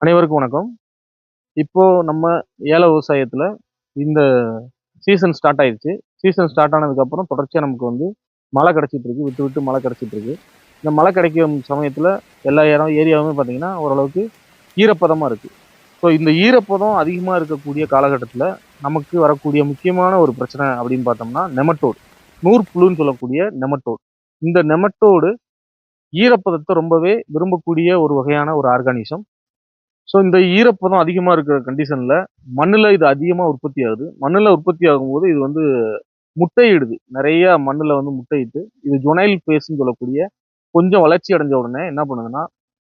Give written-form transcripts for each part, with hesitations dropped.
அனைவருக்கும் வணக்கம். இப்போ நம்ம ஏல விவசாயத்துல இந்த சீசன் ஸ்டார்ட் ஆயிருச்சு. சீசன் ஸ்டார்ட் ஆனதுக்கப்புறம் தொடர்ச்சியா நமக்கு வந்து மழை கிடைச்சிட்டு இருக்கு. விட்டு விட்டு மழை கிடைச்சிட்டு இருக்கு. இந்த மழை கிடைக்கும் சமயத்துல எல்லா ஏரியாவுமே பார்த்தீங்கன்னா, ஓரளவுக்கு ஈரப்பதமா இருக்கு. ஸோ இந்த ஈரப்பதம் அதிகமா இருக்கக்கூடிய காலகட்டத்துல நமக்கு வரக்கூடிய முக்கியமான ஒரு பிரச்சனை அப்படின்னு பார்த்தோம்னா, நெமட்டோட். நூற்புழுன்னு சொல்லக்கூடிய நெமட்டோட். இந்த நெமட்டோடு ஈரப்பதத்த ரொம்பவே விரும்பக்கூடிய ஒரு வகையான ஒரு ஆர்கானிசம். ஸோ இந்த ஈரப்பதம் அதிகமா இருக்கிற கண்டிஷன்ல மண்ணுல இது அதிகமா உற்பத்தி ஆகுது. மண்ணுல உற்பத்தி ஆகும்போது இது வந்து முட்டையிடுது. நெறைய மண்ணுல வந்து முட்டையிட்டு, இது ஜுனைல் ஃபேஸ்ன்னு சொல்லக்கூடிய கொஞ்சம் வளர்ச்சி அடைஞ்ச உடனே என்ன பண்ணுதுன்னா,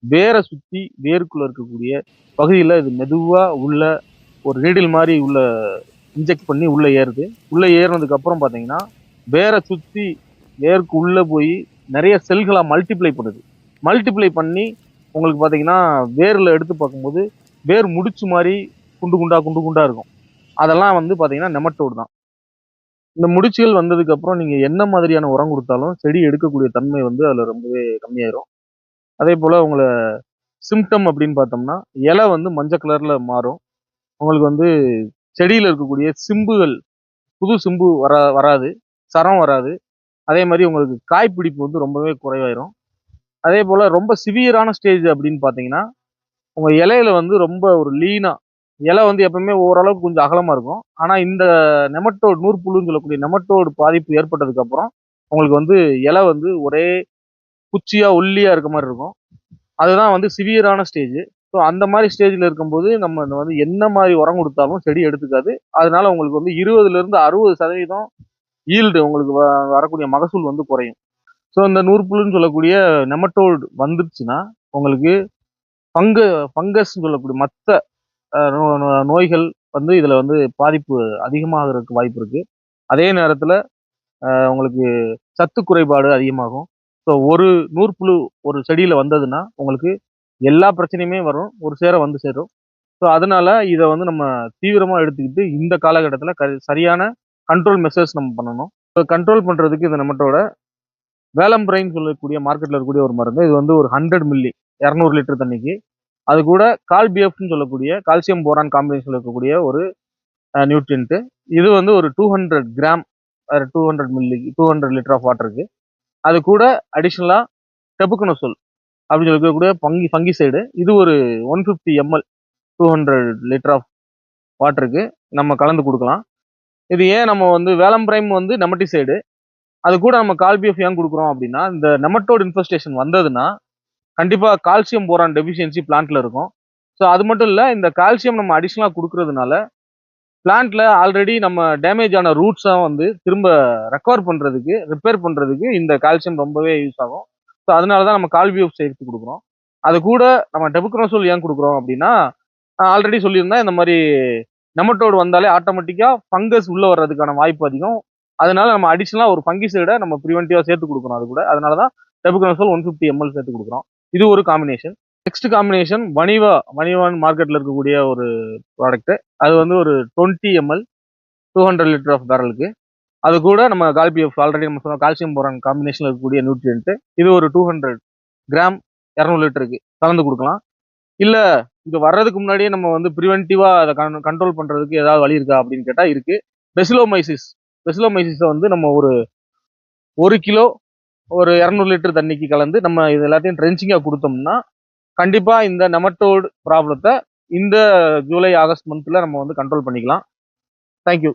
வேர சுத்தி வேருக்குள்ள இருக்கக்கூடிய பகுதியில இது மெதுவா உள்ள ஒரு நீடில் மாரி உள்ள இன்ஜெக்ட் பண்ணி உள்ள ஏறுது. உள்ள ஏறுனதுக்கு அப்புறம் பார்த்தீங்கன்னா, வேர சுத்தி வேருக்கு உள்ள போய் நெறைய செல்களா மல்டிப்ளை பண்ணுது. மல்டிப்ளை பண்ணி உங்களுக்கு பார்த்தீங்கன்னா, வேர்ல எடுத்து பார்க்கும்போது, வேர் முடிச்சு மாரி குண்டு குண்டா, குண்டு குண்டா இருக்கும். அதெல்லாம் வந்து பார்த்தீங்கன்னா, நெமட்டோடு தான். இந்த முடிச்சுகள் வந்ததுக்கு அப்புறம் நீங்க என்ன மாதிரியான உரம் குடுத்தாலும், செடி எடுக்கக்கூடிய தன்மை வந்து அதுல ரொம்பவே கம்மியாயிரும். அதேபோல உங்கள சிம்ப்டம் அப்படின்னு பார்த்தோம்னா, இலை வந்து மஞ்ச கலர்ல மாறும். உங்களுக்கு வந்து செடியில இருக்கக்கூடிய சிம்புகள், புது சிம்பு வராது. சரம் வராது. அதே மாரி உங்களுக்கு காய் பிடிப்பு வந்து ரொம்பவே குறைவாயிரும். அதேபோல ரொம்ப சிவியரான ஸ்டேஜ் அப்படின்னு பார்த்தீங்கன்னா, உங்க இலையில வந்து ரொம்ப ஒரு லீனா இலை வந்து எப்பவுமே ஓரளவுக்கு கொஞ்சம் அகலமா இருக்கும். ஆனா இந்த நெமட்டோட் நூற்புழுன்னு சொல்லக்கூடிய நெமட்டோடு பாதிப்பு ஏற்பட்டதுக்கு அப்புறம், உங்களுக்கு வந்து இலை வந்து ஒரே குச்சியா, ஒல்லியா இருக்க மாரி இருக்கும். அதுதான் வந்து சிவியரான ஸ்டேஜ். ஸோ அந்த மாரி ஸ்டேஜ்ல இருக்கும்போது, நம்ம இந்த வந்து என்ன மாரி உரம் குடுத்தாலும் செடி எடுத்துக்காது. அதனால உங்களுக்கு வந்து 20லிருந்து 60% ஈல்டு உங்களுக்கு வரக்கூடிய மகசூல் வந்து குறையும். ஸோ இந்த நூற்புழுன்னு சொல்லக்கூடிய நெமட்டோட் வந்துருச்சுன்னா, உங்களுக்கு ஃபங்கஸ்ன்னு சொல்லக்கூடிய மத்த நோய்கள் வந்து இதுல வந்து பாதிப்பு அதிகமாகறதுக்கு வாய்ப்பு இருக்கு. அதே நேரத்துல உங்களுக்கு சத்து குறைபாடு அதிகமாகும். ஸோ ஒரு நூற்புழு ஒரு செடியில வந்ததுன்னா, உங்களுக்கு எல்லா பிரச்சனையுமே வரும். ஒரு சேர வந்து சேரும். ஸோ அதனால இத வந்து நம்ம தீவிரமா எடுத்துக்கிட்டு இந்த காலகட்டத்துல சரியான கண்ட்ரோல் மெஷர்ஸ் நம்ம பண்ணணும். இப்ப கண்ட்ரோல் பண்றதுக்கு இந்த நம்மட்டோட வேலம்பிரைன்னு சொல்லக்கூடிய மார்க்கெட்ல இருக்கக்கூடிய ஒரு மருந்து. இது வந்து ஒரு 100 மில்லி 200 லிட்டர் தண்ணிக்கு. அது கூட கால்பிஎஃப்னு சொல்லக்கூடிய கால்சியம் போரான் காம்பினேஷன்ல இருக்கக்கூடிய ஒரு நியூட்ரியன்ட். இது வந்து ஒரு 200 கிராம் 200 மில்லி 200 லிட்டர் ஆஃப் வாட்டருக்கு. அது கூட அடிஷனலா டெபுகனசோல் அப்படின்னு சொல்லக்கூடிய ஃபங்கிசைடு. இது ஒரு 150 எம்எல் 200 லிட்டர் ஆஃப் வாட்டருக்கு நம்ம கலந்து கொடுக்கலாம். இது ஏன் நம்ம வந்து வேலம்பிரைம் வந்து நெமட்டிசைடு. அது கூட நம்ம கால்பிஎஃப் ஏன் கொடுக்குறோம் அப்படின்னா, இந்த நெமட்டோட் இன்ஃபெஸ்டேஷன் வந்ததுன்னா கண்டிப்பா கால்சியம் போரான் டெஃபிஷியன்சி பிளான்ட்ல இருக்கும். ஸோ அது மட்டும் இல்ல, இந்த கால்சியம் நம்ம அடிஷனலா குடுக்கறதுனால, பிளான்ட்ல ஆல்ரெடி நம்ம டேமேஜ் ஆன ரூட்ஸா வந்து திரும்ப ரெக்கவர் பண்றதுக்கு, ரிப்பேர் பண்றதுக்கு இந்த கால்சியம் ரொம்பவே யூஸ் ஆகும். ஸோ அதனால தான் நம்ம கால்பியூப் சேர்த்து குடுக்குறோம். அது கூட நம்ம டெபுக்னசோல் ஏன் குடுக்குறோம் அப்படின்னா, ஆல்ரெடி சொல்லியிருந்தேன் இந்த மாரி நெமட்டோடு வந்தாலே ஆட்டோமேட்டிக்கா ஃபங்கஸ் உள்ள வர்றதுக்கான வாய்ப்பு அதிகம். அதனால நம்ம அடிஷனலா ஒரு ஃபங்கிசைட நம்ம பிரிவென்டிவா சேர்த்து குடுக்குறோம் அது கூட. அதனால தான் டெபுக்னசோல் 150 எம்எல் சேர்த்து குடுக்குறோம். இது ஒரு காம்பினேஷன். நெக்ஸ்ட் காம்பினேஷன் வனிவான்னு மார்க்கெட்ல இருக்கக்கூடிய ஒரு ப்ராடக்ட். அது வந்து ஒரு 20 எம்எல் 200 லிட்டர் ஆஃப் பேரலுக்கு. அது கூட நம்ம கால்பிஎஃப் ஆல்ரெடி நம்ம சொன்ன கால்சியம் போரான் காம்பினேஷன்ல இருக்கக்கூடிய நியூட்ரியன்ட். இது ஒரு 200 கிராம் 200 லிட்டருக்கு கலந்து கொடுக்கலாம். இல்ல இது வர்றதுக்கு முன்னாடியே நம்ம வந்து பிரிவென்டிவா அதை கண்ட்ரோல் பண்றதுக்கு ஏதாவது வழி இருக்கா அப்படின்னு கேட்டா இருக்கு. பெசிலோமைசிஸை வந்து நம்ம ஒரு 1 கிலோ ஒரு 200 லிட்டர் தண்ணிக்கு கலந்து நம்ம இது எல்லாத்தையும் ட்ரென்ச்சிங்கா கொடுத்தோம்னா கண்டிப்பா இந்த நெமட்டோட் ப்ராப்ளத்தை இந்த ஜூலை ஆகஸ்ட் மந்த்ல நம்ம வந்து கண்ட்ரோல் பண்ணிக்கலாம். தேங்க்யூ.